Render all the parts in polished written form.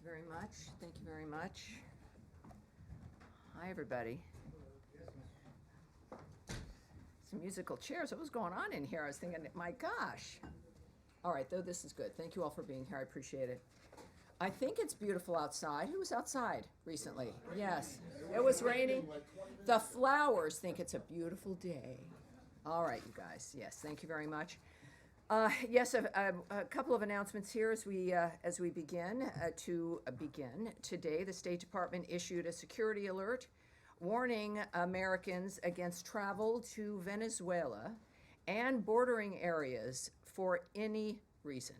very much. Thank you very much. Hi, everybody. Some musical chairs. What was going on in here? I was thinking, my gosh. All right, though, this is good. Thank you all for being here. I appreciate it. I think it's beautiful outside. Who was outside recently? Yes. It was raining. The flowers think it's a beautiful day. All right, you guys. Yes, thank you very much. Yes, a couple of announcements here as we begin. Today, the State Department issued a security alert warning Americans against travel to Venezuela and bordering areas for any reason.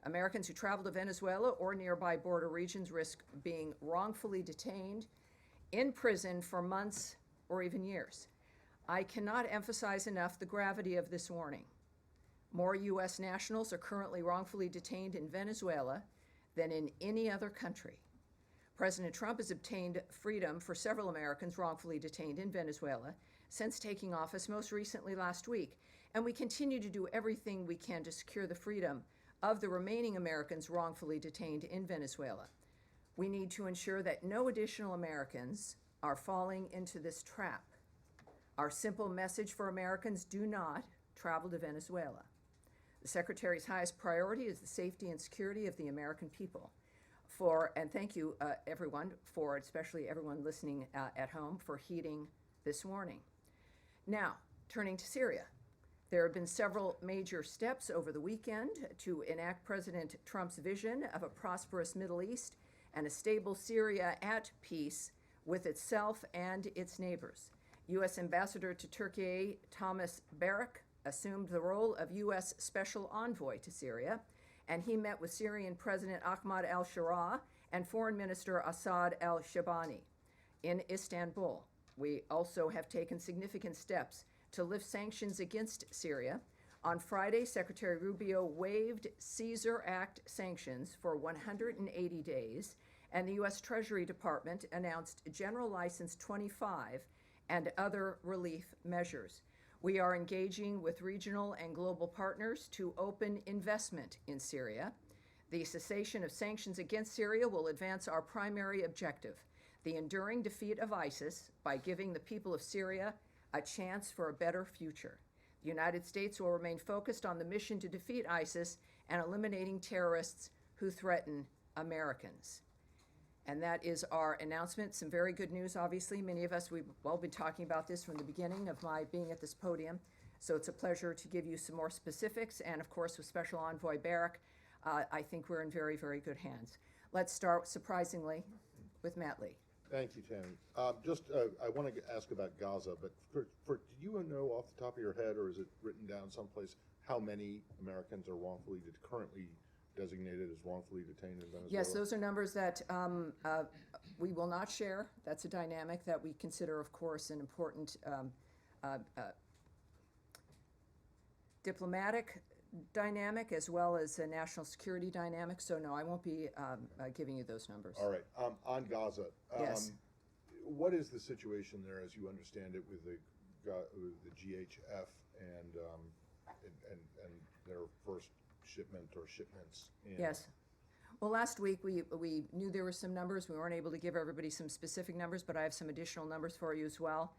Americans who travel to Venezuela or nearby border regions risk being wrongfully detained in prison for months or even years. I cannot emphasize enough the gravity of this warning. More U.S. nationals are currently wrongfully detained in Venezuela than in any other country. President Trump has obtained freedom for several Americans wrongfully detained in Venezuela since taking office, most recently last week, and we continue to do everything we can to secure the freedom of the remaining Americans wrongfully detained in Venezuela. We need to ensure that no additional Americans are falling into this trap. Our simple message for Americans: do not travel to Venezuela. The Secretary's highest priority is the safety and security of the American people. And thank you, everyone, especially everyone listening at home, for heeding this warning. Now, turning to Syria. There have been several major steps over the weekend to enact President Trump's vision of a prosperous Middle East and a stable Syria at peace with itself and its neighbors. U.S. Ambassador to Turkey Thomas Barak assumed the role of U.S. Special Envoy to Syria, and he met with Syrian President Ahmad al-Sharaa and Foreign Minister Assad al-Shabani in Istanbul. We also have taken significant steps to lift sanctions against Syria. On Friday, Secretary Rubio waived Caesar Act sanctions for 180 days, and the U.S. Treasury Department announced General License 25 and other relief measures. We are engaging with regional and global partners to open investment in Syria. The cessation of sanctions against Syria will advance our primary objective, the enduring defeat of ISIS, by giving the people of Syria a chance for a better future. The United States will remain focused on the mission to defeat ISIS and eliminating terrorists who threaten Americans. And that is our announcement. Some very good news, obviously. Many of us, we've all been talking about this from the beginning of my being at this podium. So it's a pleasure to give you some more specifics. And of course, with Special Envoy Barak, I think we're in very, very good hands. Let's start, surprisingly, with Matt Lee. Thank you, Tammy. I want to ask about Gaza, but do you know off the top of your head, or is it written down someplace, how many Americans are currently designated as wrongfully detained in Venezuela? Yes, those are numbers that we will not share. That's a dynamic that we consider, of course, an important diplomatic dynamic as well as a national security dynamic. So no, I won't be giving you those numbers. All right. On Gaza, yes. What is the situation there, as you understand it, with the GHF and their first shipment or shipments? Yes. Well, last week we knew there were some numbers. We weren't able to give everybody some specific numbers, but I have some additional numbers for you as well.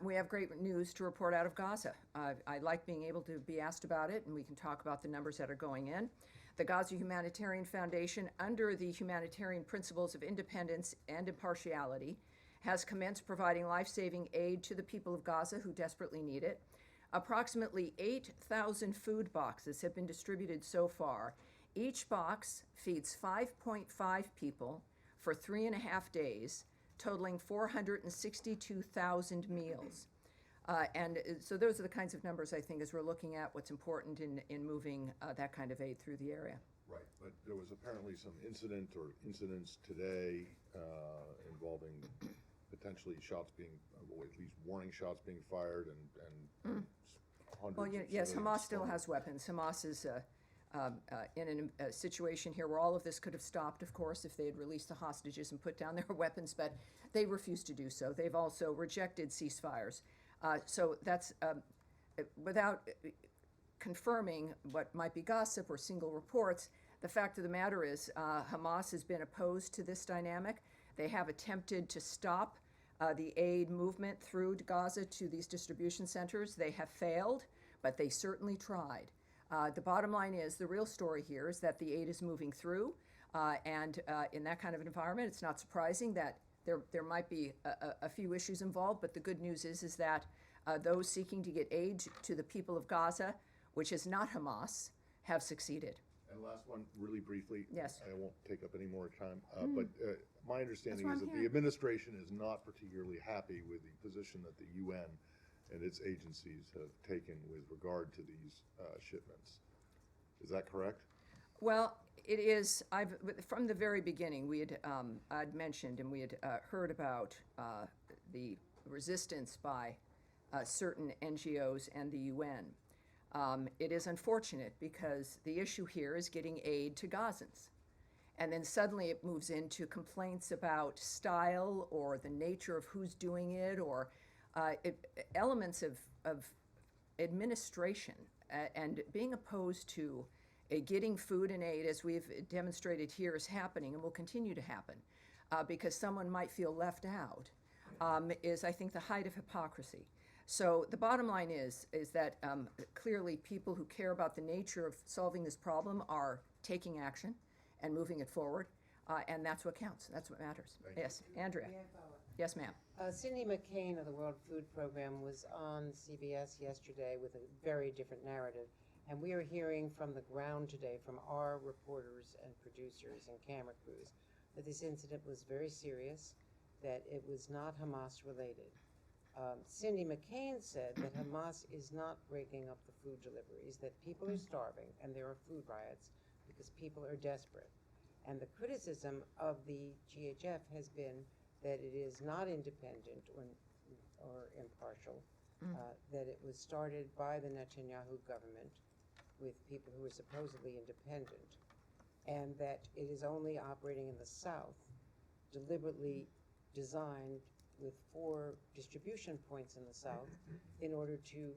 We have great news to report out of Gaza. I like being able to be asked about it, and we can talk about the numbers that are going in. The Gaza Humanitarian Foundation, under the humanitarian principles of independence and impartiality, has commenced providing life-saving aid to the people of Gaza who desperately need it. Approximately 8,000 food boxes have been distributed so far. Each box feeds 5.5 people for 3.5 days, totaling 462,000 meals. And so those are the kinds of numbers, I think, as we're looking at what's important in moving that kind of aid through the area. Right, but there was apparently some incidents today involving potentially shots being, or at least warning shots being fired, and hundreds. Well, yes, Hamas still has weapons. Hamas is in a situation here where all of this could have stopped, of course, if they had released the hostages and put down their weapons, but they refused to do so. They've also rejected ceasefires. So that's without confirming what might be gossip or single reports. The fact of the matter is, Hamas has been opposed to this dynamic. They have attempted to stop the aid movement through Gaza to these distribution centers. They have failed, but they certainly tried. The bottom line is, the real story here is that the aid is moving through, and in that kind of environment, it's not surprising that there might be a few issues involved, but the good news is that those seeking to get aid to the people of Gaza, which is not Hamas, have succeeded. And last one, really briefly. Yes. I won't take up any more time, but my understanding That's is why that I'm the administration is not particularly happy with the position that the UN and its agencies have taken with regard to these shipments. Is that correct? Well, it is. From the very beginning, I'd mentioned and we had heard about the resistance by certain NGOs and the UN. It is unfortunate because the issue here is getting aid to Gazans. And then suddenly it moves into complaints about style or the nature of who's doing it, or elements of administration and being opposed to getting food and aid, as we've demonstrated here, is happening and will continue to happen because someone might feel left out, is, I think, the height of hypocrisy. So the bottom line is that clearly people who care about the nature of solving this problem are taking action and moving it forward, and that's what counts. That's what matters. Yes, Andrea. Yes, ma'am. Cindy McCain of the World Food Program was on CBS yesterday with a very different narrative, and we are hearing from the ground today from our reporters and producers and camera crews that this incident was very serious, that it was not Hamas related. Cindy McCain said that Hamas is not breaking up the food deliveries, that people are starving and there are food riots because people are desperate. And the criticism of the GHF has been that it is not independent or impartial, that it was started by the Netanyahu government with people who are supposedly independent, and that it is only operating in the south, deliberately designed with 4 distribution points in the south in order to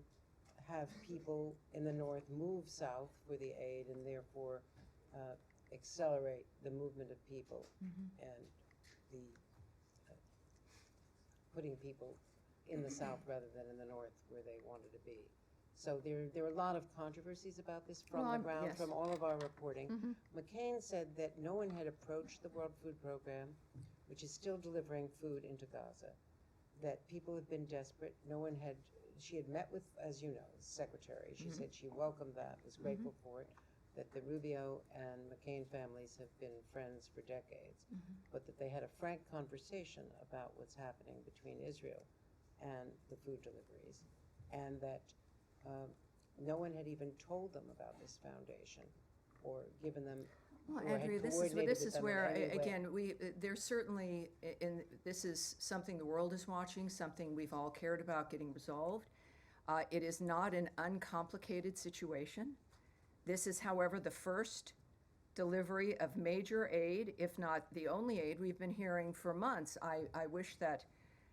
have people in the north move south for the aid and therefore accelerate the movement of people and the putting people in the south rather than in the north where they wanted to be. So there are a lot of controversies about this from the ground, yes. from all of our reporting. McCain said that no one had approached the World Food Program, which is still delivering food into Gaza, that people have been desperate. No one had, she had met with, as you know, the secretary. She said she welcomed that, was grateful for it, that the Rubio and McCain families have been friends for decades, but that they had a frank conversation about what's happening between Israel and the food deliveries, and that no one had even told them about this foundation or given them. Well, or had Andrea, this coordinated is with them in where, any way. again, there's certainly, this is something the world is watching, something we've all cared about getting resolved. It is not an uncomplicated situation. This is, however, the first delivery of major aid, if not the only aid we've been hearing for months. I wish that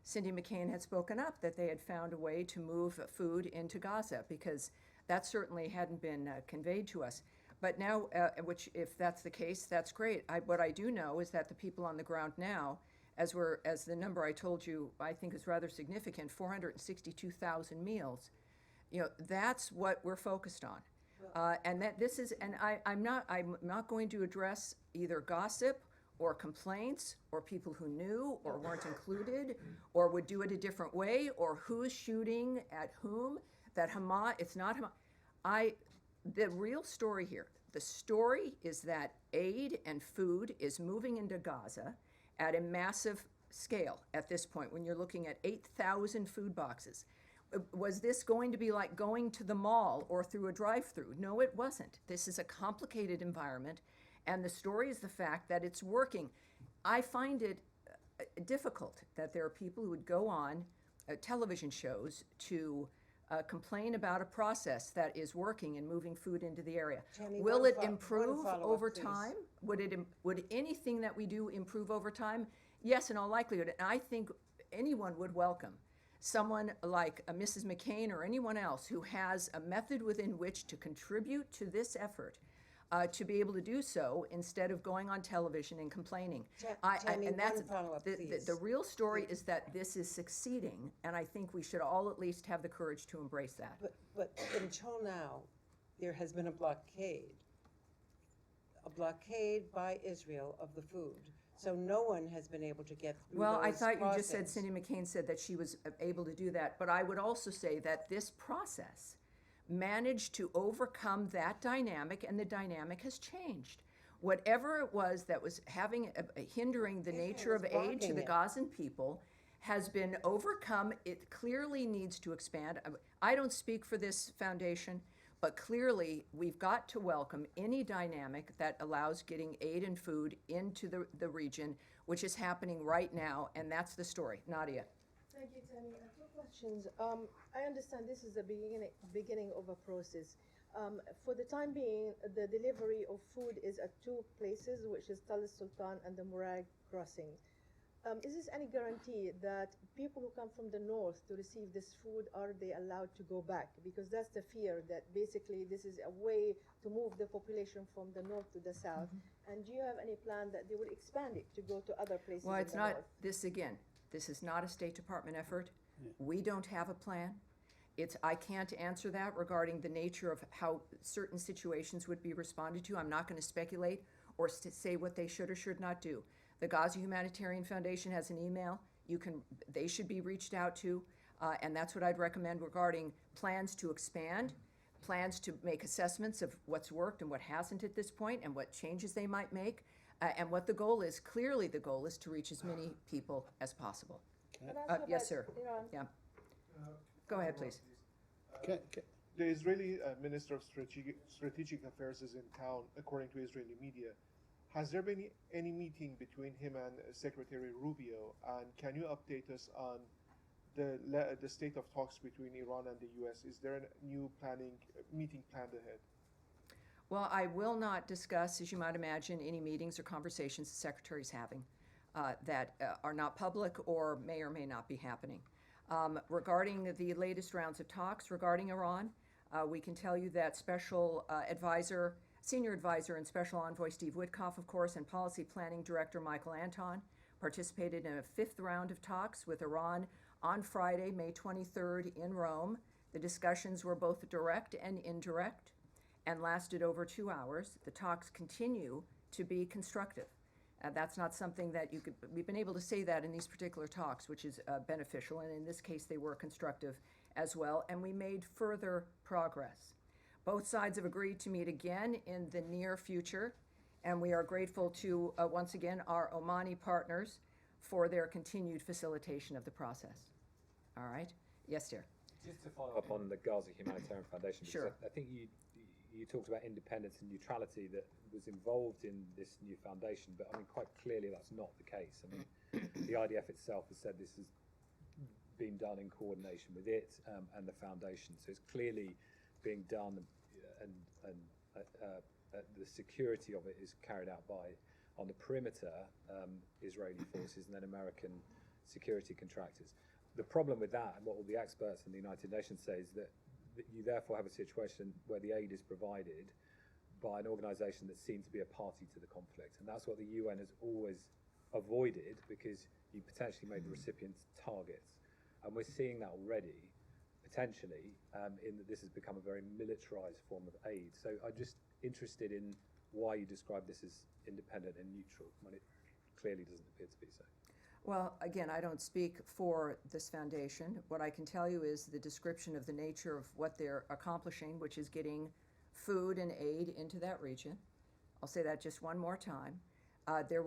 Cindy McCain had spoken up, that they had found a way to move food into Gaza, because that certainly hadn't been conveyed to us. But now, which, if that's the case, that's great. What I do know is that the people on the ground now, as the number I told you, I think is rather significant, 462,000 meals. You know, that's what we're focused on. And that this is, and I'm not going to address either gossip or complaints or people who knew or weren't included or would do it a different way or who's shooting at whom. That Hamas, it's not Hamas. The real story here, the story is that aid and food is moving into Gaza at a massive scale at this point, when you're looking at 8,000 food boxes. Was this going to be like going to the mall or through a drive-through? No, it wasn't. This is a complicated environment, and the story is the fact that it's working. I find it difficult that there are people who would go on television shows to complain about a process that is working and moving food into the area. Tammy, Will one it fo- one improve follow-up, over please. time? Would anything that we do improve over time? Yes, in all likelihood. And I think anyone would welcome someone like Mrs. McCain or anyone else who has a method within which to contribute to this effort to be able to do so instead of going on television and complaining. Tammy, And that's one follow-up, please. the real story is that this is succeeding, and I think we should all at least have the courage to embrace that. But until now, there has been a blockade by Israel of the food. So no one has been able to get through Well, I those thought you just said, process. Cindy McCain said that she was able to do that, but I would also say that this process managed to overcome that dynamic, and the dynamic has changed. Whatever it was that was hindering the Israel nature of was aid to blocking the it. Gazan people has been overcome. It clearly needs to expand. I don't speak for this foundation, but clearly we've got to welcome any dynamic that allows getting aid and food into the region, which is happening right now, and that's the story. Nadia. Thank you, Tammy. Two questions. I understand this is the beginning of a process. For the time being, the delivery of food is at two places, which is Tal Sultan and the Murag crossing. Is this any guarantee that people who come from the north to receive this food, are they allowed to go back? Because that's the fear, that basically this is a way to move the population from the north to the south. And do you have any plan that they will expand it to go to other places Well, in it's the not, north? this is not a State Department effort. We don't have a plan. I can't answer that regarding the nature of how certain situations would be responded to. I'm not going to speculate or say what they should or should not do. The Gaza Humanitarian Foundation has an email. They should be reached out to, and that's what I'd recommend regarding plans to expand, plans to make assessments of what's worked and what hasn't at this point, and what changes they might make, and what the goal is. Clearly, the goal is to reach as many people as possible. And also Yes, that, sir. you know, Yeah. Go ahead, please. The Israeli Minister of Strategic Affairs is in town, according to Israeli media. Has there been any meeting between him and Secretary Rubio? And can you update us on the state of talks between Iran and the U.S.? Is there a new meeting planned ahead? Well, I will not discuss, as you might imagine, any meetings or conversations the Secretary's having that are not public or may not be happening. Regarding the latest rounds of talks regarding Iran, we can tell you that Senior Advisor and Special Envoy Steve Witkoff, of course, and Policy Planning Director Michael Anton participated in a fifth round of talks with Iran on Friday, May 23rd in Rome. The discussions were both direct and indirect and lasted over 2 hours. The talks continue to be constructive. That's not something that we've been able to say that in these particular talks, which is beneficial, and in this case they were constructive as well, and we made further progress. Both sides have agreed to meet again in the near future, and we are grateful to, once again, our Omani partners for their continued facilitation of the process. All right? Yes, dear. Just to follow up on the Gaza Humanitarian Foundation, because Sure. I think you talked about independence and neutrality that was involved in this new foundation, but I mean, quite clearly that's not the case. I mean, the IDF itself has said this has been done in coordination with it and the foundation, so it's clearly being done, and the security of it is carried out by, on the perimeter, Israeli forces and then American security contractors. The problem with that, and what all the experts in the United Nations say, is that you therefore have a situation where the aid is provided by an organisation that seems to be a party to the conflict, and that's what the UN has always avoided, because you potentially made the recipients targets, and we're seeing that already, potentially, in that this has become a very militarised form of aid. So I'm just interested in why you describe this as independent and neutral when it clearly doesn't appear to be so. Well, again, I don't speak for this foundation. What I can tell you is the description of the nature of what they're accomplishing, which is getting food and aid into that region. I'll say that just one more time. There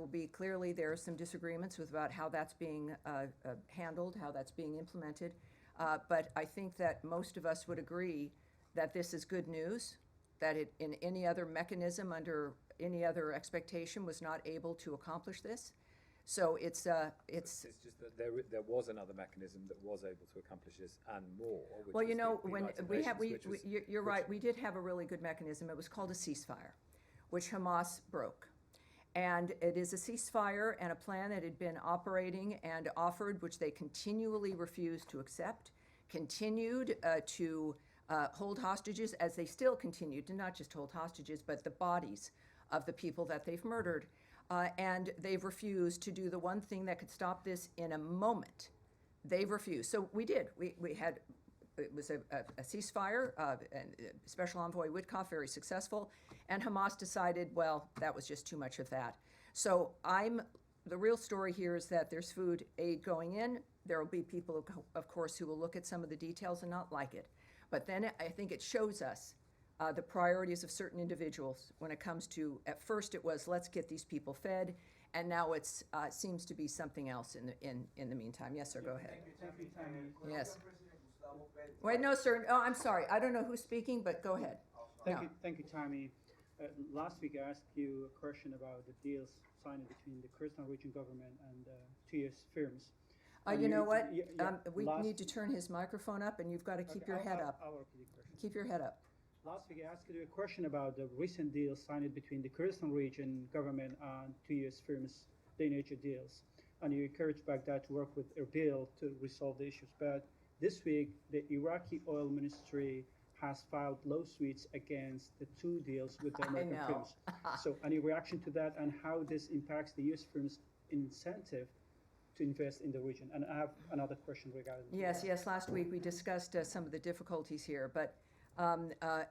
are some disagreements about how that's being handled, how that's being implemented. But I think that most of us would agree that this is good news, that it, in any other mechanism, under any other expectation, was not able to accomplish this. So it's It's just that there was another mechanism that was able to accomplish this and more. Which well, you was know, the when United we Nations, have, which was- you're right, we did have a really good mechanism. It was called a ceasefire, which Hamas broke. And it is a ceasefire and a plan that had been operating and offered, which they continually refused to accept, continued to hold hostages, as they still continue to not just hold hostages, but the bodies of the people that they've murdered. And they've refused to do the one thing that could stop this in a moment. They've refused. So we did. We had, it was a ceasefire, and Special Envoy Witkoff, very successful, and Hamas decided, well, that was just too much of that. So the real story here is that there's food aid going in. There will be people, of course, who will look at some of the details and not like it. But then I think it shows us the priorities of certain individuals when it comes to, at first it was, let's get these people fed, and now it's seems to be something else in the meantime. Yes, sir, go ahead. Thank you, Tammy. Yes. Wait, no, sir. Oh, I'm sorry. I don't know who's speaking, but go ahead. Thank you, Tammy. Last week I asked you a question about the deals signed between the Kurdistan region government and two U.S. firms. You know what? We last- need to turn his microphone up, and you've got to keep your head up. I'll repeat the question. Keep your head up. Last week I asked you a question about the recent deals signed between the Kurdistan region government and two U.S. firms, the nature deals. And you encouraged Baghdad to work with Erbil to resolve the issues. But this week, the Iraqi oil ministry has filed lawsuits against the two deals with the American know. firms. So any reaction to that and how this impacts the U.S. firms' incentive to invest in the region? And I have another question regarding Yes. Last week we discussed some of the difficulties here, but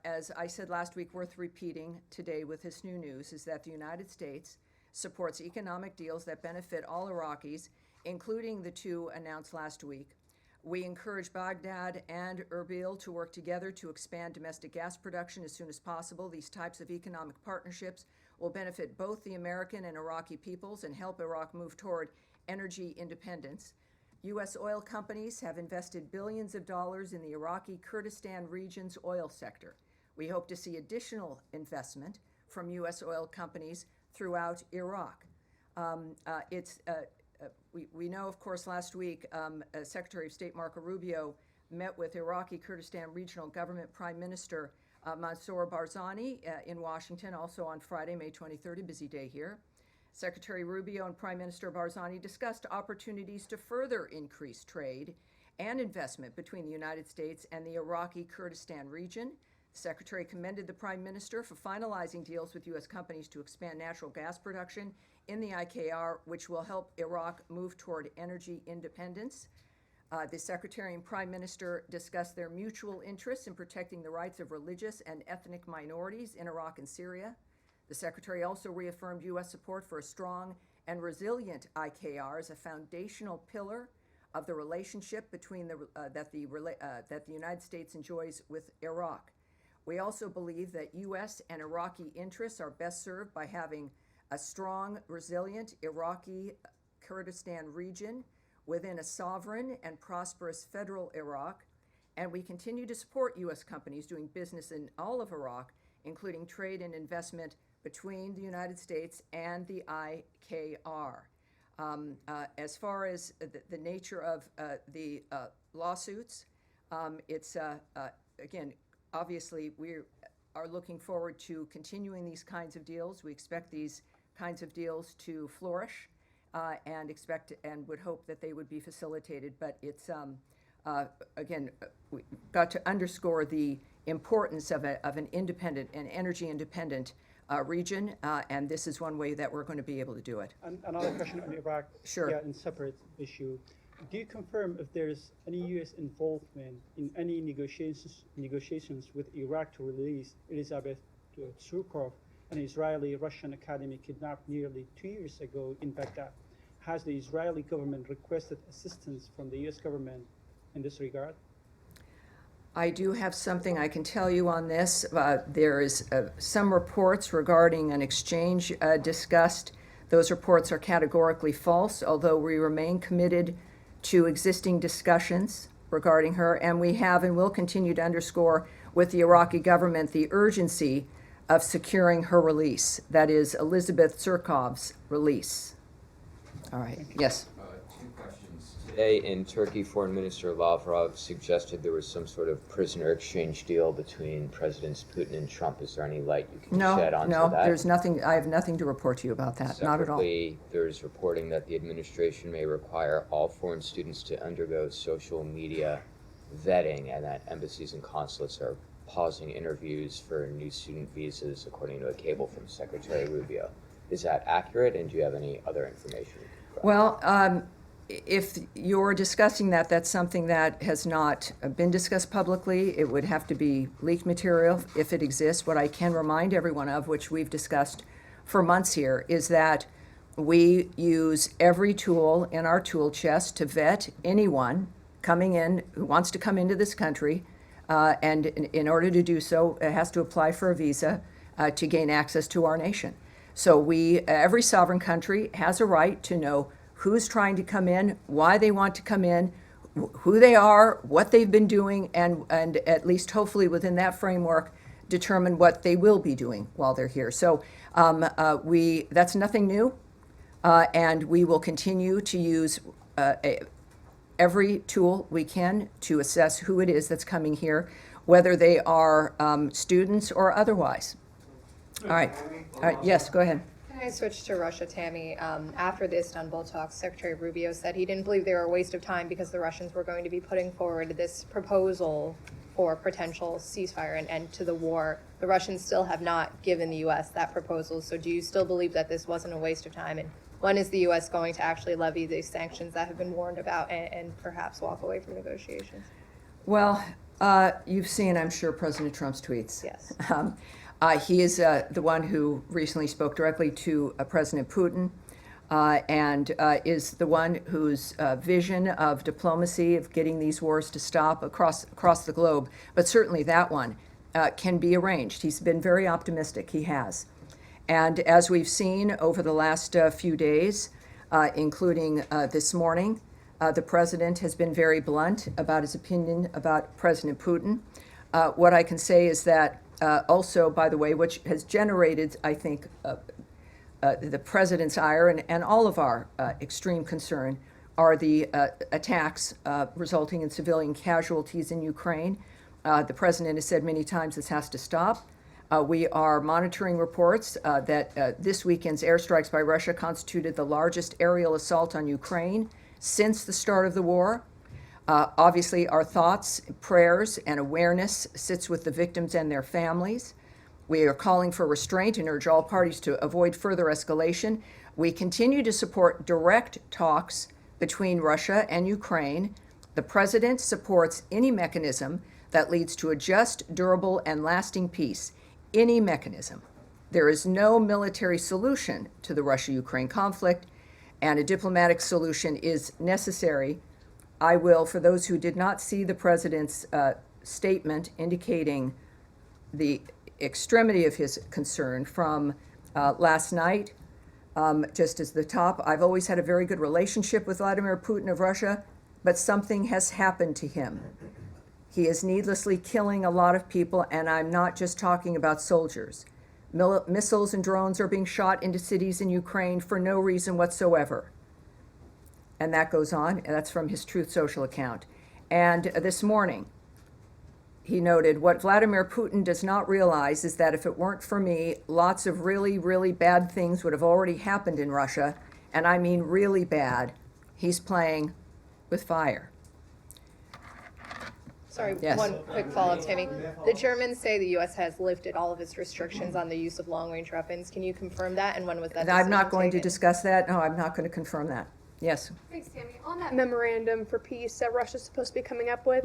as I said last week, worth repeating today with this new news, is that the United States supports economic deals that benefit all Iraqis, including the two announced last week. We encourage Baghdad and Erbil to work together to expand domestic gas production as soon as possible. These types of economic partnerships will benefit both the American and Iraqi peoples and help Iraq move toward energy independence. U.S. oil companies have invested billions of dollars in the Iraqi Kurdistan region's oil sector. We hope to see additional investment from U.S. oil companies throughout Iraq. We know, of course, last week Secretary of State Marco Rubio met with Iraqi Kurdistan Regional Government Prime Minister Mansour Barzani in Washington, also on Friday, May 23rd, a busy day here. Secretary Rubio and Prime Minister Barzani discussed opportunities to further increase trade and investment between the United States and the Iraqi Kurdistan region. The Secretary commended the Prime Minister for finalizing deals with U.S. companies to expand natural gas production in the IKR, which will help Iraq move toward energy independence. The Secretary and Prime Minister discussed their mutual interests in protecting the rights of religious and ethnic minorities in Iraq and Syria. The Secretary also reaffirmed U.S. support for a strong and resilient IKR as a foundational pillar of the relationship between that the United States enjoys with Iraq. We also believe that U.S. and Iraqi interests are best served by having a strong, resilient Iraqi Kurdistan region within a sovereign and prosperous federal Iraq, and we continue to support U.S. companies doing business in all of Iraq, including trade and investment between the United States and the IKR. As far as the nature of the lawsuits, it's, again, obviously we are looking forward to continuing these kinds of deals. We expect these kinds of deals to flourish and expect and would hope that they would be facilitated. But it's, again, we've got to underscore the importance of an independent and energy independent region, and this is one way that we're going to be able to do it. And another question on Iraq. Sure. Yeah, in separate issue. Do you confirm if there's any U.S. involvement in any negotiations with Iraq to release Elizabeth Surkov, an Israeli-Russian academy kidnapped nearly 2 years ago in Baghdad? Has the Israeli government requested assistance from the U.S. government in this regard? I do have something I can tell you on this. There is some reports regarding an exchange discussed. Those reports are categorically false, although we remain committed to existing discussions regarding her, and we have and will continue to underscore with the Iraqi government the urgency of securing her release. That is Elizabeth Surkov's release. All right, yes. Two questions. Today in Turkey, Foreign Minister Lavrov suggested there was some sort of prisoner exchange deal between Presidents Putin and Trump. Is there any light you can shed onto No, that? there's nothing. I have nothing to report to you about that. Not at all. Separately, there's reporting that the administration may require all foreign students to undergo social media vetting and that embassies and consulates are pausing interviews for new student visas, according to a cable from Secretary Rubio. Is that accurate, and do you have any other information? Well, if you're discussing that, that's something that has not been discussed publicly. It would have to be leaked material if it exists. What I can remind everyone of, which we've discussed for months here, is that we use every tool in our tool chest to vet anyone coming in who wants to come into this country. And in order to do so, it has to apply for a visa to gain access to our nation. So every sovereign country has a right to know who's trying to come in, why they want to come in, who they are, what they've been doing, and at least hopefully within that framework, determine what they will be doing while they're here. So that's nothing new, and we will continue to use every tool we can to assess who it is that's coming here, whether they are students or otherwise. All right, yes, go ahead. Can I switch to Russia, Tammy? After the Istanbul talks, Secretary Rubio said he didn't believe they were a waste of time because the Russians were going to be putting forward this proposal for potential ceasefire and end to the war. The Russians still have not given the U.S. that proposal, so do you still believe that this wasn't a waste of time? And when is the U.S. going to actually levy these sanctions that have been warned about and perhaps walk away from negotiations? Well, you've seen, I'm sure, President Trump's tweets. Yes. He is the one who recently spoke directly to President Putin and is the one whose vision of diplomacy, of getting these wars to stop across the globe, but certainly that one can be arranged. He's been very optimistic, he has. And as we've seen over the last few days, including this morning, the president has been very blunt about his opinion about President Putin. What I can say is that also, by the way, which has generated, I think, the president's ire and all of our extreme concern, are the attacks resulting in civilian casualties in Ukraine. The president has said many times this has to stop. We are monitoring reports that this weekend's airstrikes by Russia constituted the largest aerial assault on Ukraine since the start of the war. Obviously, our thoughts, prayers, and awareness sits with the victims and their families. We are calling for restraint and urge all parties to avoid further escalation. We continue to support direct talks between Russia and Ukraine. The president supports any mechanism that leads to a just, durable, and lasting peace. Any mechanism. There is no military solution to the Russia-Ukraine conflict, and a diplomatic solution is necessary. I will, for those who did not see the president's statement indicating the extremity of his concern from last night, just as the top, I've always had a very good relationship with Vladimir Putin of Russia, but something has happened to him. He is needlessly killing a lot of people, and I'm not just talking about soldiers. Missiles and drones are being shot into cities in Ukraine for no reason whatsoever. And that goes on, and that's from his Truth Social account. And this morning, he noted, what Vladimir Putin does not realize is that if it weren't for me, lots of really, really bad things would have already happened in Russia, and I mean really bad. He's playing with fire. Sorry, Yes. one quick follow-up, Tammy. The Germans say the U.S. has lifted all of its restrictions on the use of long-range weapons. Can you confirm that, and when was that I'm not decision going to taken? discuss that. No, I'm not going to confirm that. Yes. Thanks, Tammy. On that memorandum for peace that Russia's supposed to be coming up with,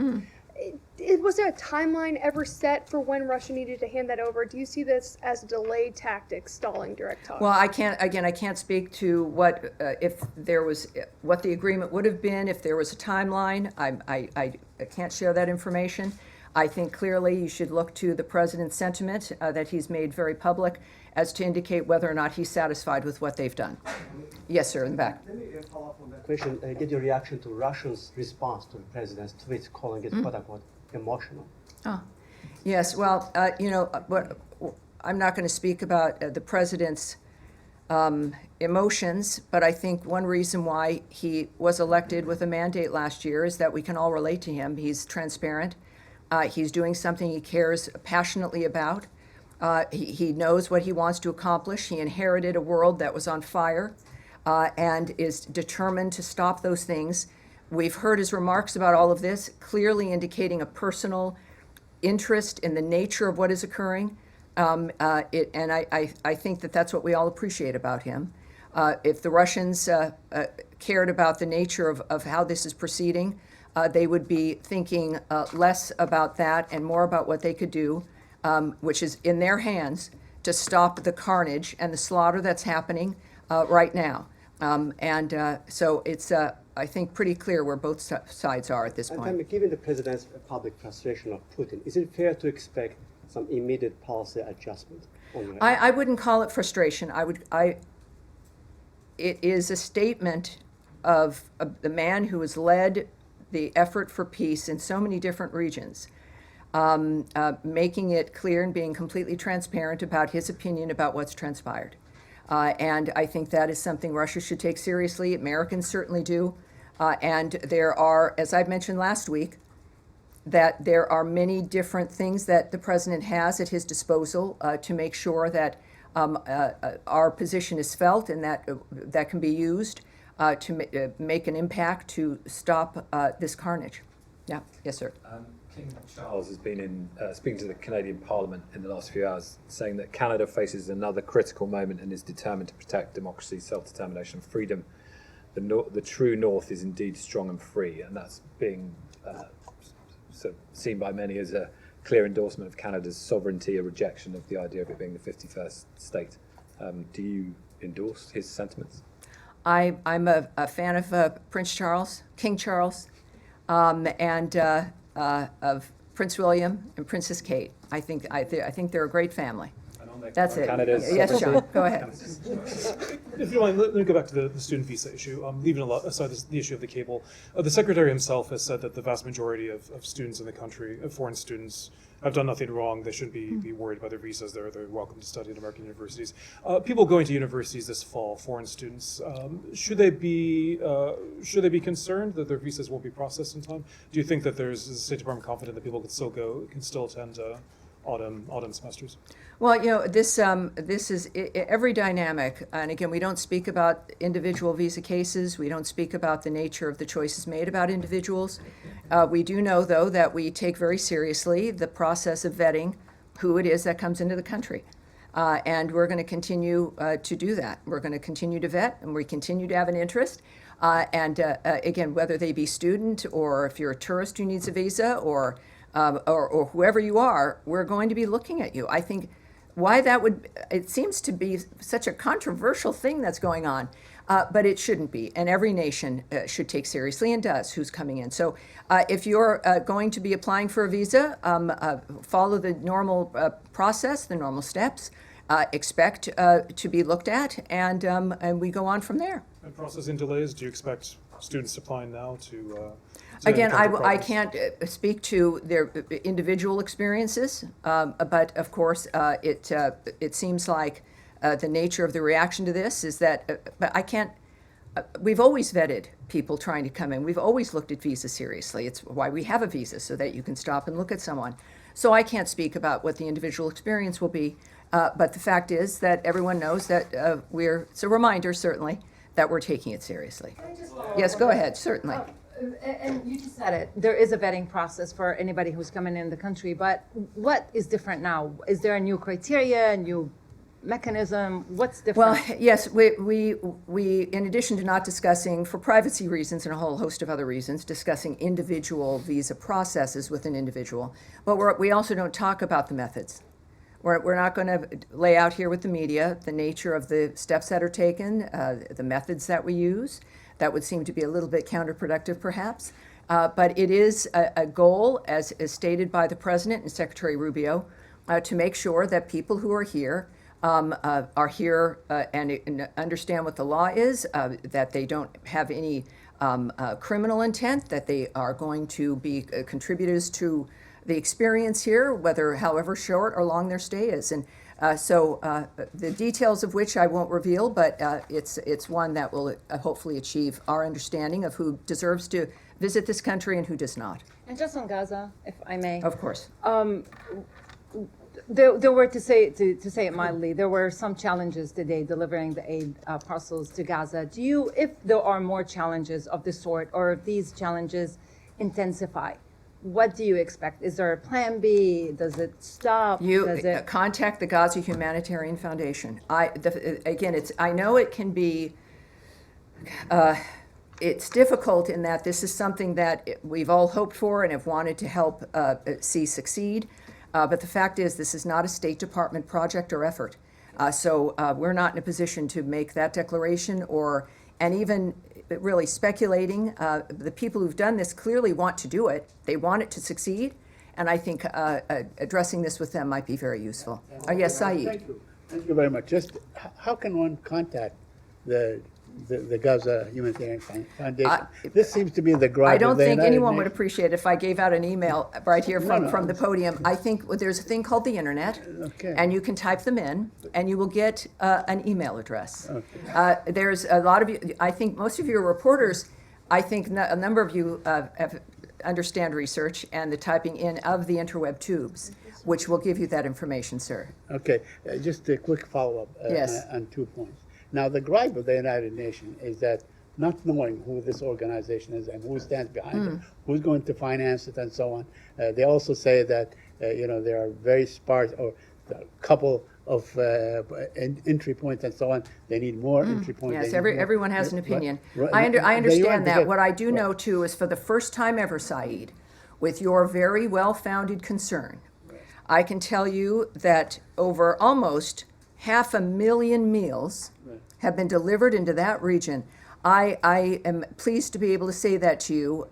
was there a timeline ever set for when Russia needed to hand that over? Do you see this as a delayed tactic, stalling direct talks? Well, I can't speak to what, if there was, what the agreement would have been if there was a timeline. I can't share that information. I think clearly you should look to the president's sentiment that he's made very public as to indicate whether or not he's satisfied with what they've done. Yes, sir, in the back. Let me follow up on that question. Get your reaction to Russia's response to the president's tweets, calling it quote unquote emotional. Yes, well, I'm not going to speak about the president's emotions, but I think one reason why he was elected with a mandate last year is that we can all relate to him. He's transparent. He's doing something he cares passionately about. He knows what he wants to accomplish. He inherited a world that was on fire and is determined to stop those things We've heard his remarks about all of this, clearly indicating a personal interest in the nature of what is occurring. And I think that that's what we all appreciate about him. If the Russians cared about the nature of how this is proceeding, they would be thinking less about that and more about what they could do, which is in their hands, to stop the carnage and the slaughter that's happening right now. So it's, I think, pretty clear where both sides are at this And point. Tammy, given the president's public frustration of Putin, is it fair to expect some immediate policy adjustment on your end? I wouldn't call it frustration. It is a statement of the man who has led the effort for peace in so many different regions, making it clear and being completely transparent about his opinion about what's transpired. And I think that is something Russia should take seriously. Americans certainly do. And there are, as I mentioned last week, that there are many different things that the president has at his disposal to make sure that our position is felt and that can be used to make an impact to stop this carnage. Yeah, yes, sir. King Charles has been speaking to the Canadian Parliament in the last few hours, saying that Canada faces another critical moment and is determined to protect democracy, self-determination, freedom. The true North is indeed strong and free, and that's being seen by many as a clear endorsement of Canada's sovereignty, a rejection of the idea of it being the 51st state. Do you endorse his sentiments? I'm a fan of Prince Charles, King Charles, and of Prince William and Princess Kate. I think they're a great family. That's it. Canada's Yes, John, sovereignty. go ahead. If you mind, let me go back to the student visa issue. Leaving aside the issue of the cable, the secretary himself has said that the vast majority of students in the country, foreign students, have done nothing wrong. They shouldn't be worried about their visas. They're welcome to study at American universities. People going to universities this fall, foreign students, should they be concerned that their visas won't be processed in time? Do you think that is the State Department confident that people can still attend autumn semesters? Well, this is every dynamic, and again, we don't speak about individual visa cases. We don't speak about the nature of the choices made about individuals. We do know, though, that we take very seriously the process of vetting who it is that comes into the country, and we're going to continue to do that. We're going to continue to vet, and we continue to have an interest. And again, whether they be student or if you're a tourist who needs a visa or whoever you are, we're going to be looking at you. I think why that it seems to be such a controversial thing that's going on, but it shouldn't be. And every nation should take seriously and does who's coming in. So if you're going to be applying for a visa, follow the normal process, the normal steps, expect to be looked at, and we go on from there. And processing delays, do you expect students applying now to Again, encounter I problems? can't speak to their individual experiences, but of course, it seems like the nature of the reaction to this is that, but I can't, we've always vetted people trying to come in. We've always looked at visas seriously. It's why we have a visa, so that you can stop and look at someone. So I can't speak about what the individual experience will be, but the fact is that everyone knows that it's a reminder, certainly, that we're taking it seriously. Yes, go ahead, certainly. And you just said it, there is a vetting process for anybody who's coming in the country, but what is different now? Is there a new criteria, a new mechanism? What's different? Well, yes, we in addition to not discussing, for privacy reasons and a whole host of other reasons, discussing individual visa processes with an individual, but we also don't talk about the methods. We're not going to lay out here with the media the nature of the steps that are taken, the methods that we use. That would seem to be a little bit counterproductive, perhaps. But it is a goal, as stated by the President and Secretary Rubio, to make sure that people who are here and understand what the law is, that they don't have any criminal intent, that they are going to be contributors to the experience here, however short or long their stay is. And so the details of which I won't reveal, but it's one that will hopefully achieve our understanding of who deserves to visit this country and who does not. And just on Gaza, if I may. Of course. There were, to say it mildly, there were some challenges today delivering the aid parcels to Gaza. Do you, if there are more challenges of this sort, or if these challenges intensify, what do you expect? Is there a plan B? Does it stop? You Does it? contact the Gaza Humanitarian Foundation. I know it can be, it's difficult in that this is something that we've all hoped for and have wanted to help see succeed. But the fact is, this is not a State Department project or effort. So we're not in a position to make that declaration and even really speculating. The people who've done this clearly want to do it. They want it to succeed. And I think addressing this with them might be very useful. Yes, Saeed. Thank you. Thank you very much. Just how can one contact the Gaza Humanitarian Foundation? This seems to be the gripe. I don't of the think United anyone would Nations. appreciate it if I gave out an email right here No. from the podium. I think there's a thing called the internet, Okay. and you can type them in, and you will get an email address. Okay. There's a lot of you, I think most of your reporters, I think a number of you understand research and the typing in of the interweb tubes, which will give you that information, sir. Okay, just a quick follow-up Yes. on 2 points. Now, the gripe of the United Nations is that not knowing who this organization is and who stands behind it, who's going to finance it, and so on. They also say that there are very sparse or a couple of entry points and so on. They need more entry points. Yes, They need more- everyone has an opinion. Right. I They understand want to that. get- What I do right. know, too, is for the first time ever, Saeed, with your very well-founded concern, I can tell you that over almost 500,000 meals have been delivered into that region. I am pleased to be able to say that to you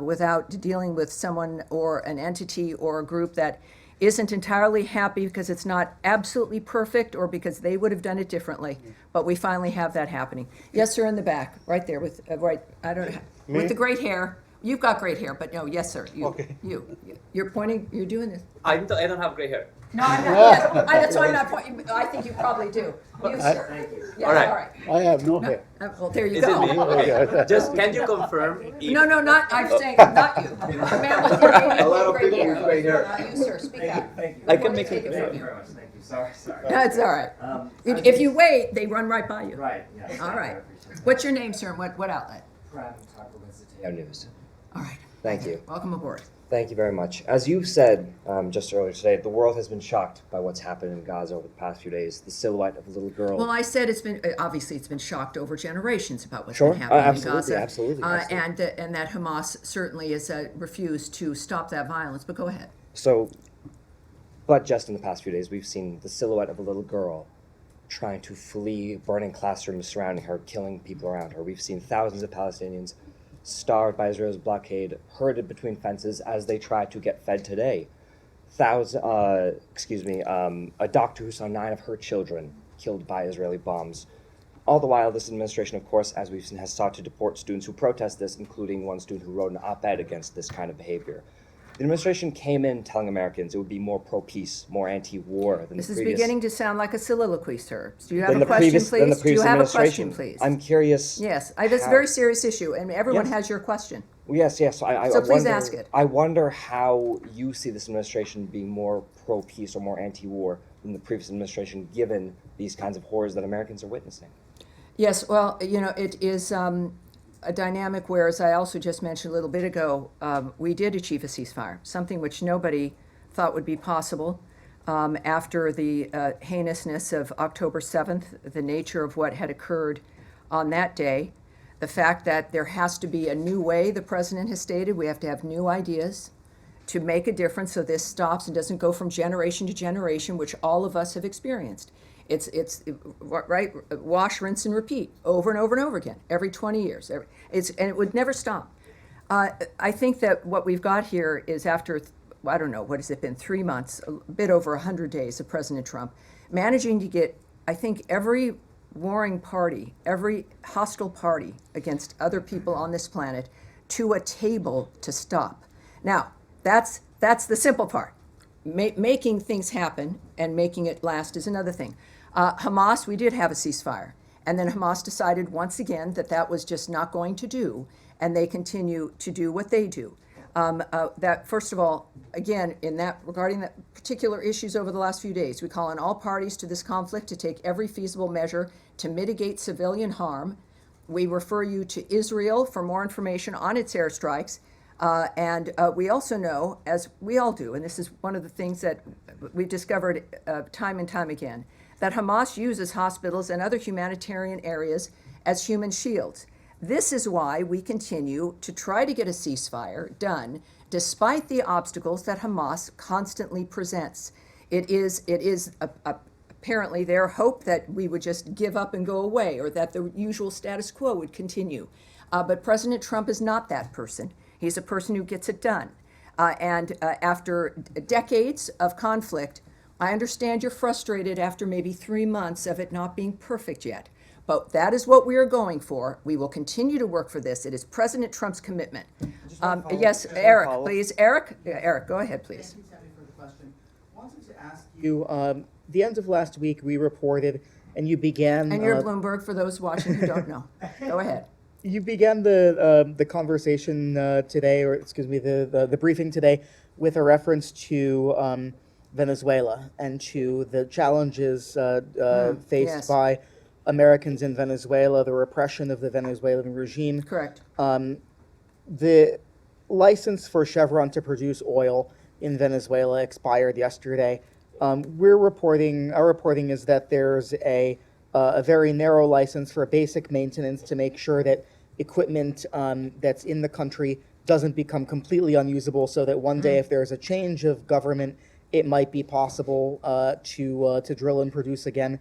without dealing with someone or an entity or a group that isn't entirely happy because it's not absolutely perfect or because they would have done it differently. But we finally have that happening. Yes, sir, in the back, right there with I don't know, with the great hair. You've got great hair, but no, yes, sir. You're pointing. You're doing this. I don't have gray hair. No, I'm not. Yes, that's why I'm not pointing. I think you probably do. You, sir. Yes, All right. All right. I have no hair. Well, there you Is go. it me? Okay. Just can you confirm? If, No, not. I'm saying not you. The man with the A lot of gray people hair. with gray hair. Not you, sir. Speak up. I can make Take it. it from you. Thank you. Sorry. That's all right. If you wait, they run right by you. Right, yes. All right. What's your name, sir? What outlet? News. All right. Thank you. Welcome aboard. Thank you very much. As you said just earlier today, the world has been shocked by what's happened in Gaza over the past few days. The silhouette of a little girl. Well, I said it's been obviously it's been shocked over generations about what's Sure. been happening Absolutely, in Gaza, absolutely. and that Hamas certainly has refused to stop that violence. But go ahead. But just in the past few days, we've seen the silhouette of a little girl trying to flee burning classrooms surrounding her, killing people around her. We've seen thousands of Palestinians starved by Israel's blockade, herded between fences as they try to get fed today. A doctor who saw 9 of her children killed by Israeli bombs. All the while, this administration, of course, as we've seen, has sought to deport students who protest this, including one student who wrote an op-ed against this kind of behavior. The administration came in telling Americans it would be more pro-peace, more anti-war than This the is previous. beginning to sound like a soliloquy, sir. Do you have than a the question, previous- than the please? Do you previous have a question, administration. please? I'm curious. Yes, that's a how- very serious issue, and everyone Yes. has your question. Yes. I So please wonder, ask it. I wonder how you see this administration being more pro-peace or more anti-war than the previous administration, given these kinds of horrors that Americans are witnessing. Yes, well, it is a dynamic where, as I also just mentioned a little bit ago, we did achieve a ceasefire, something which nobody thought would be possible after the heinousness of October 7th, the nature of what had occurred on that day, the fact that there has to be a new way, the president has stated, we have to have new ideas to make a difference so this stops and doesn't go from generation to generation, which all of us have experienced. It's right, wash, rinse, and repeat over and over and over again, every 20 years. And it would never stop. I think that what we've got here is after, I don't know, what has it been, 3 months, a bit over 100 days of President Trump, managing to get, I think, every warring party, every hostile party against other people on this planet to a table to stop. Now, that's the simple part. Making things happen and making it last is another thing. Hamas, we did have a ceasefire. And then Hamas decided once again that that was just not going to do, and they continue to do what they do. That, first of all, again, regarding the particular issues over the last few days, we call on all parties to this conflict to take every feasible measure to mitigate civilian harm. We refer you to Israel for more information on its airstrikes. And we also know, as we all do, and this is one of the things that we've discovered time and time again, that Hamas uses hospitals and other humanitarian areas as human shields. This is why we continue to try to get a ceasefire done, despite the obstacles that Hamas constantly presents. It is apparently their hope that we would just give up and go away, or that the usual status quo would continue. But President Trump is not that person. He's a person who gets it done. And after decades of conflict, I understand you're frustrated after maybe 3 months of it not being perfect yet. But that is what we are going for. We will continue to work for this. It is President Trump's commitment. Yes, Eric, please. Eric, go ahead, please. Thank you, Tammy, for the question. I wanted to ask you, the end of last week, we reported, and you began... And you're Bloomberg, for those watching who don't know. Go ahead. You began the conversation today, or excuse me, the briefing today, with a reference to Venezuela and to the challenges faced yes. by Americans in Venezuela, the repression of the Venezuelan regime. Correct. The license for Chevron to produce oil in Venezuela expired yesterday. Our reporting is that there's a very narrow license for basic maintenance to make sure that equipment that's in the country doesn't become completely unusable, so that one day if there's a change of government, it might be possible to drill and produce again.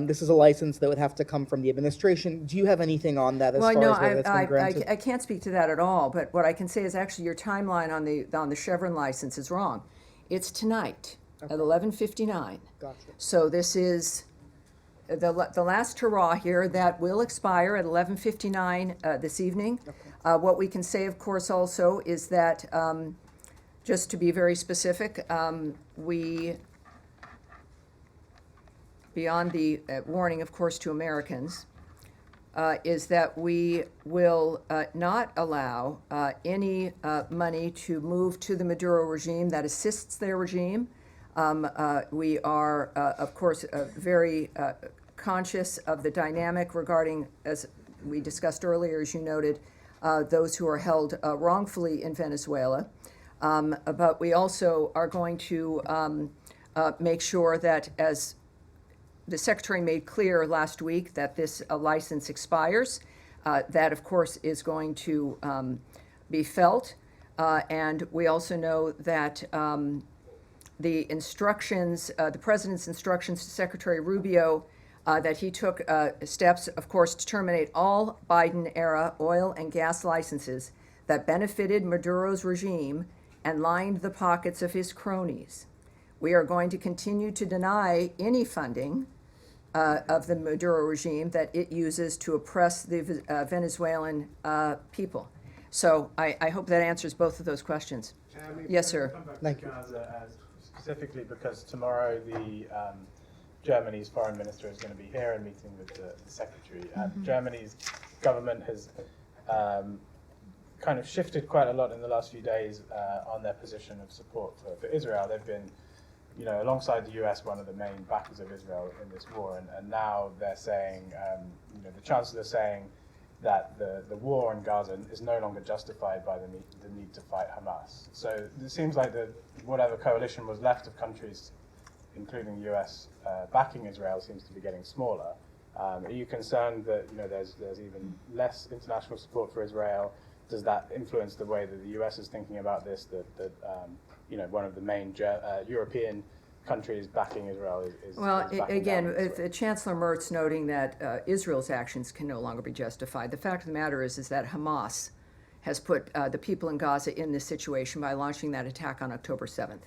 This is a license that would have to come from the administration. Do you have anything on that as far as whether it's been granted? I can't speak to that at all, but what I can say is actually your timeline on the Chevron license is wrong. It's tonight at 11:59. Gotcha. So this is the last hurrah here that will expire at 11:59 this evening. Okay. What we can say, of course, also is that, just to be very specific, beyond the warning, of course, to Americans, is that we will not allow any money to move to the Maduro regime that assists their regime. We are, of course, very conscious of the dynamic regarding, as we discussed earlier, as you noted, those who are held wrongfully in Venezuela. But we also are going to make sure that, as the Secretary made clear last week, that this license expires. That, of course, is going to be felt. And we also know that the instructions, the President's instructions to Secretary Rubio, that he took steps, of course, to terminate all Biden-era oil and gas licenses that benefited Maduro's regime and lined the pockets of his cronies. We are going to continue to deny any funding of the Maduro regime that it uses to oppress the Venezuelan people. So I hope that answers both of those questions. Yes, sir. Thank you. Specifically because tomorrow the Germany's foreign minister is going to be here and meeting with the secretary. Germany's government has kind of shifted quite a lot in the last few days on their position of support for Israel. They've been, alongside the US, one of the main backers of Israel in this war, and now they're saying, the chancellor is saying that the war in Gaza is no longer justified by the need to fight Hamas. So it seems like whatever coalition was left of countries, including the US, backing Israel seems to be getting smaller. Are you concerned that there's even less international support for Israel? Does that influence the way that the US is thinking about this? That one of the main European countries backing Israel is well, backing again, down Chancellor Merz noting that Israel's actions can no longer be justified. The fact of the matter is that Hamas has put the people in Gaza in this situation by launching that attack on October 7th,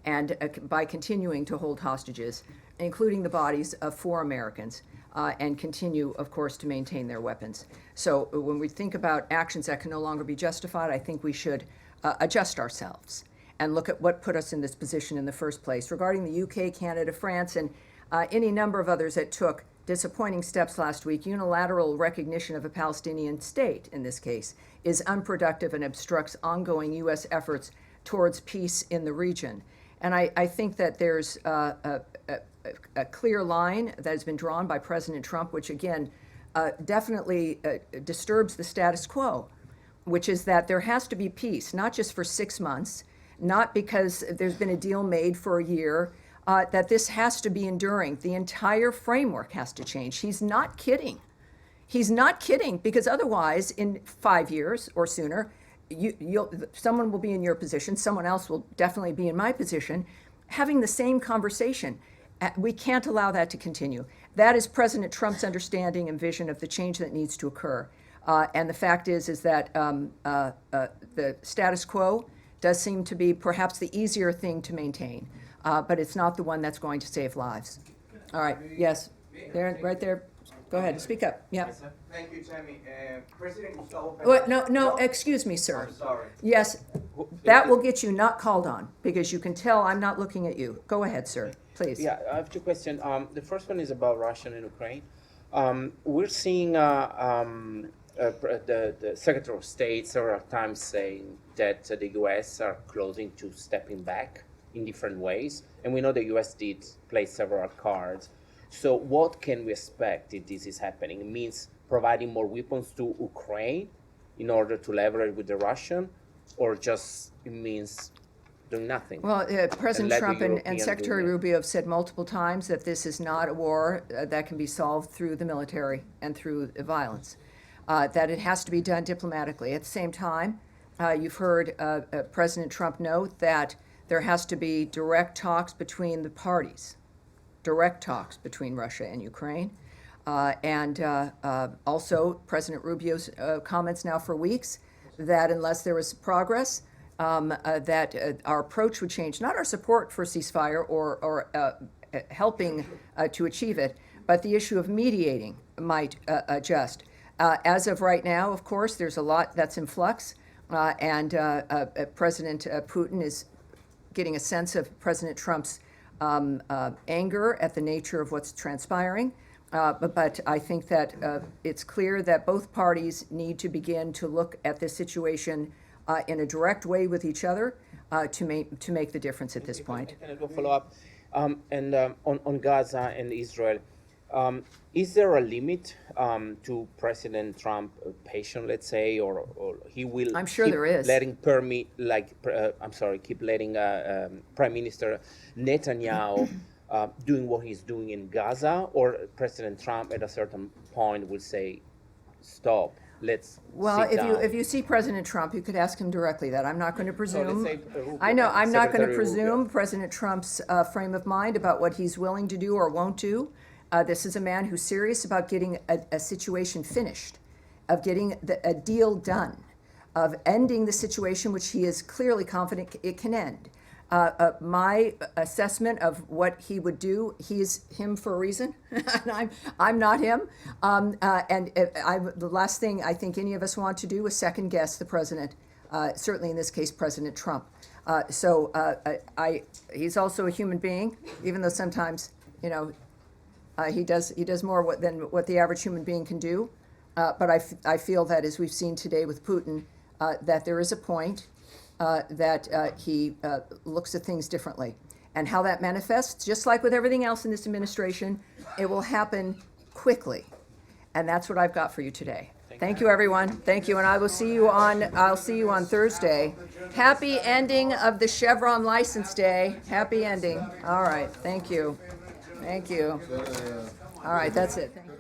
and by continuing to hold hostages, including the bodies of 4 Americans, and continue, of course, to maintain their weapons. So when we think about actions that can no longer be justified, I think we should adjust ourselves and look at what put us in this position in the first place. Regarding the UK, Canada, France, and any number of others that took disappointing steps last week, unilateral recognition of a Palestinian state, in this case, is unproductive and obstructs ongoing U.S. efforts towards peace in the region. And I think that there's a clear line that has been drawn by President Trump, which again definitely disturbs the status quo, which is that there has to be peace, not just for 6 months, not because there's been a deal made for a year, that this has to be enduring. The entire framework has to change. He's not kidding. He's not kidding, because otherwise, in 5 years or sooner, someone will be in your position, someone else will definitely be in my position, having the same conversation. We can't allow that to continue. That is President Trump's understanding and vision of the change that needs to occur. And the fact is that the status quo does seem to be perhaps the easier thing to maintain, but it's not the one that's going to save lives. All right, yes, there, right there. Go ahead, speak up. Yeah. Thank you, Tammy. President Gustavo What? No, excuse me, sir. I'm sorry. Yes, that will get you not called on, because you can tell I'm not looking at you. Go ahead, sir, please. Yeah, I have two questions. The first one is about Russia and Ukraine. We're seeing the Secretary of State several times saying that the U.S. are closing to stepping back in different ways, and we know the U.S. did play several cards. So what can we expect if this is happening? It means providing more weapons to Ukraine in order to leverage with the Russian, or just it means doing nothing? Well, President let the Trump and European Secretary do it? Rubio have said multiple times that this is not a war that can be solved through the military and through violence, that it has to be done diplomatically. At the same time, you've heard President Trump note that there has to be direct talks between the parties, direct talks between Russia and Ukraine. And also President Rubio's comments now for weeks that unless there was progress, that our approach would change, not our support for ceasefire or helping to achieve it, but the issue of mediating might adjust. As of right now, of course, there's a lot that's in flux, and President Putin is getting a sense of President Trump's anger at the nature of what's transpiring. But I think that it's clear that both parties need to begin to look at this situation in a direct way with each other to make the difference at this point. Can I do a follow-up? On Gaza and Israel, is there a limit to President Trump patience, let's say, or he will? I'm sure keep there is. Keep letting Prime Minister Netanyahu doing what he's doing in Gaza, or President Trump at a certain point will say, "Stop, let's." Well, sit down. if you see President Trump, you could ask him directly that. I'm not going to presume. say, I know I'm not going to Secretary presume Rubio. President Trump's frame of mind about what he's willing to do or won't do. This is a man who's serious about getting a situation finished, of getting a deal done, of ending the situation which he is clearly confident it can end. My assessment of what he would do, he's him for a reason, and I'm not him. The last thing I think any of us want to do is second guess the president, certainly in this case, President Trump. He's also a human being, even though sometimes, he does more than what the average human being can do. But I feel that, as we've seen today with Putin, that there is a point that he looks at things differently. And how that manifests, just like with everything else in this administration, it will happen quickly. And that's what I've got for you today. Thank you, everyone. Thank you, and I'll see you on Thursday. Happy ending of the Chevron license day. Happy ending. All right. Thank you. Thank you. All right. That's it. Thank you.